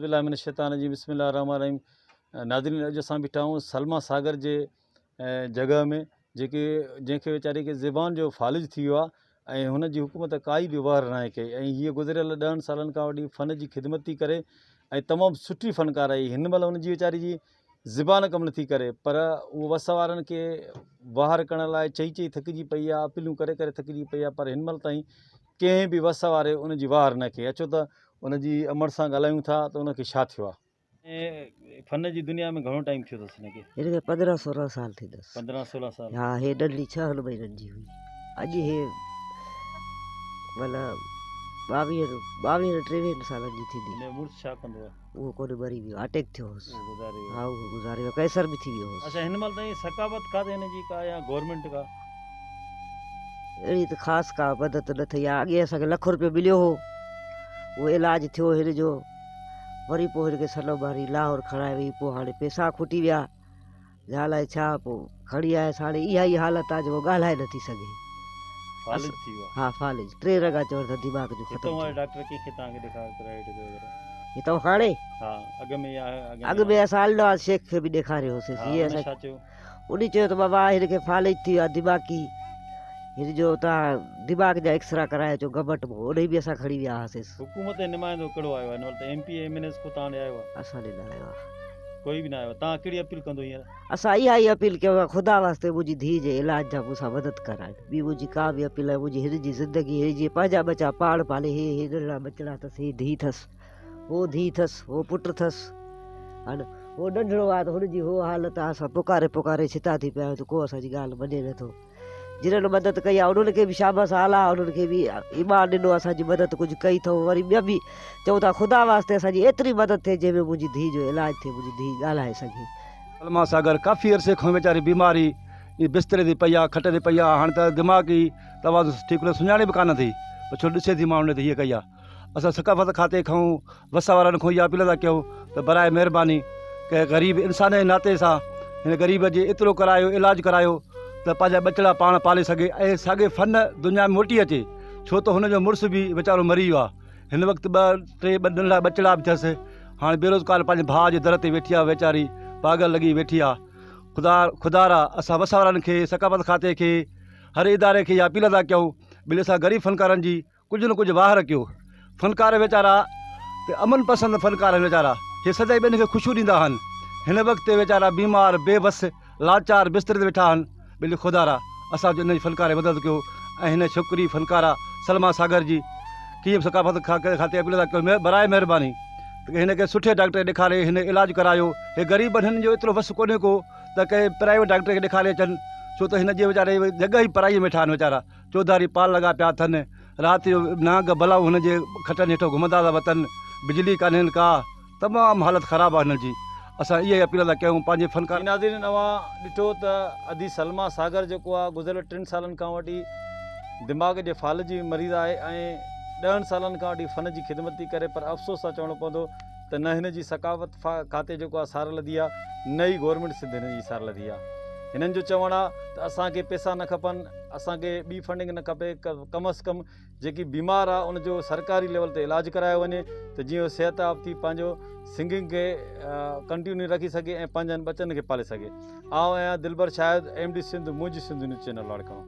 औज़ुबिल्लाहिमिनश्शैतानिर्रजीम बिस्मिल्लाहिर्रहमानिर्रहीम। नाज़रीन, अॼु असां बीठा आहियूं सलमा सागर जे जगह में जंहिंखे वीचारी खे ज़बान जो फालिज थी वियो आहे ऐं हुन जी हुकूमत काई बि वार न आहे कई ऐं हीअ गुज़िरियल 10 सालनि खां वठी फ़न जी ख़िदमत थी करे ऐं तमामु सुठी फ़नकार आई। हिन महिल हुनजी वीचारी जी ज़बान कमु नथी करे, पर उहो वस वारनि खे वार करण लाइ चई थकिजी पई आहे, अपीलूं करे थकिजी पई आहे, पर हिन महिल ताईं कंहिं बि वस वारे उनजी वार न कई। अचो त उनजी अमर सां ॻाल्हायूं था त उनखे छा थियो आहे। ऐं फ़न जी दुनिया में घणो टाइम थियो अथसि हिनखे? हिनखे 15-16 साल थी अथसि। 15-16 साल? हा, हे नंढी 6 महीननि जी हुई। अॼु हे मतिलबु 22-23 सालनि जी थींदी। मुड़ुसु छा कंदो आहे? उहो कोन्हे, मरी वियो, अटैक थियो हुअसि। हा, उहो गुज़ारे वियो, कैंसर बि थी वियो हुअसि। अच्छा, हिन महिल ताईं सकावत काथे हिनजी का या गवर्नमेंट का? अहिड़ी त ख़ासि का मदद न थी आहे। अॻे असांखे ₹1 रुपयो मिलियो हो, उहो इलाजु थियो हिन जो, वरी पोइ हिनखे सनो मारी लाहौर खणाए वई। पोइ हाणे पैसा खुटी विया, अलाए छा, पोइ खणी आयसि। हाणे इहा ई हालत आहे जो ॻाल्हाए नथी सघे। फालिज थी वियो? हा, फालिज 3 रॻा चवनि था दिमाग़ जो ख़तमु थी वियो। डॉक्टर कंहिंखे तव्हांखे ॾेखारियो प्राइवेट जो? हितां हाणे हा, अॻु में असां अलनवाज़ शेख खे बि ॾेखारियो होसीं। छा चयो? उन चयो त बाबा हिनखे फालिज थी वियो आहे दिमाग़ी, हिन जो तव्हां दिमाग़ जा एक्सरा कराए अचो गवर्नमेंट में। उन बि असां खणी विया हुआसीं। हुकूमत जो नुमाइंदो कहिड़ो आयो आहे हिन वक़्तु? MP MNS को तव्हां ॾे आयो आहे? असां ॾे न आयो आहे, कोई बि न आयो। तव्हां कहिड़ी अपील कंदो हींअर? असां इहा ई अपील कयूं आहे, ख़ुदा वास्ते मुंहिंजी धीउ जे इलाज जा मूंसां मदद कराइनि। ॿी मुंहिंजी का बि अपील आहे। मुंहिंजी हिन जी ज़िंदगी, हिन जी पंहिंजा बचा पाण पाले, हिन लाइ बचड़ा अथसि, हीअ धीउ अथसि, हो धीउ अथसि, हो पुटु अथसि। हाणे हो नंढिड़ो आहे त हुनजी हो हालत आहे, असां पुकारे छिता थी पिया आहियूं त को असांजी ॻाल्हि मञे नथो। जिन्हनि मदद कई आहे उन्हनि खे बि शाबाश आला, उन्हनि खे बि ईमान ॾिनो, असांजी मदद कुझु कई अथऊं। वरी ॿिया बि चऊं था ख़ुदा वास्ते असांजी एतिरी मदद थिए जंहिंमें मुंहिंजी धीउ जो इलाजु थिए, मुंहिंजी धीउ ॻाल्हाए सघे। सलमा सागर काफ़ी अरसे खां वीचारी बीमारी बिस्तरे ते पई आहे, खट ते पई आहे। हाणे त दिमाग़ी तवाज़ुन ठीकु न, सुञाणे बि कान थी, छो ॾिसे थी माण्हुनि त हीअ कई आहे। असां सकाफ़त खाते खां वस वारनि खां इहा अपील था कयूं त बराए महिरबानी कंहिं ग़रीब इंसान जे नाते सां हिन ग़रीब जे एतिरो करायो, इलाजु करायो त पंहिंजा ॿचिड़ा पाण पाले सघे ऐं साॻे फ़न दुनिया में मोटी अचे। छो त हुनजो मुड़ुसु बि वीचारो मरी वियो आहे। हिन वक़्तु 2-3 नंढा ॿचिड़ा बि थियसि। हाणे बेरोज़गार पंहिंजे भाउ जे दर ते वेठी आहे, वीचारी पागल लॻी वेठी आहे। ख़ुदारा असां वस वारनि खे, सकाफ़त खाते खे, हर इदारे खे इहा अपील था कयूं, भले असां ग़रीब फ़नकारनि जी कुझु न कुझु वाहर कयो। फ़नकार वीचारा त अमन पसंदि फ़नकार आहिनि वीचारा, हे सदाई ॿियनि खे ख़ुशियूं ॾींदा आहिनि। हिन वक़्तु वीचारा बीमार, बेबस, लाचार बिस्तरे ते वेठा आहिनि। भले ख़ुदारा असांजो इन फ़नकार जी मदद कयो। ऐं हिन छोकिरी फ़नकारा सलमा सागर जी कीअं सकाफ़त खाते अपील था कयूं, बराए महिरबानी त हिनखे सुठे डॉक्टर खे ॾेखारे हिन इलाजु करायो। हे ग़रीब हिननि जो एतिरो वस कोन्हे को त कंहिं प्राइवेट डॉक्टर खे ॾेखारे अचनि, छो त हिन जे वीचारे जॻह ई पढ़ाईअ में वेठा आहिनि वीचारा। चौधारी पाल लॻा पिया अथनि, राति जो नांग भलाऊं हुनजे खटनि हेठो घुमंदा था वतनि, बिजली कान्हनि का, तमामु हालत ख़राबु आहे हिननि जी। असां इहा ई अपील था कयूं पंहिंजे फ़नकार। नाज़रीन, तव्हां ॾिठो त अदी सलमा सागर जेको आहे गुज़िरियल 3 सालनि खां वठी दिमाग़ जे फाल जी मरीज़ आहे ऐं 10 सालनि खां वठी फ़न जी ख़िदमत थी करे। पर अफ़सोस सां चवणो पवंदो त न हिन जी सकाफ़त खाते जेको आहे सार लधी आहे, न ई गवर्नमेंट सिध हिन जी सार लधी आहे। हिननि जो चवणु आहे त असांखे पैसा न खपनि, असांखे ॿी फंडिंग न खपे, कम अज़ कम जेकी बीमार आहे उनजो सरकारी लेवल ते इलाजु करायो वञे त जीअं सिहत याफ़्ती पंहिंजो सिंगिंग खे कंटिन्यू रखी सघे ऐं पंहिंजनि ॿचनि खे पाले सघे। आउं आहियां दिलबर शाहिद, MD सिंध, मुंहिंजी सिंध न्यूज़ चैनल वारे खां।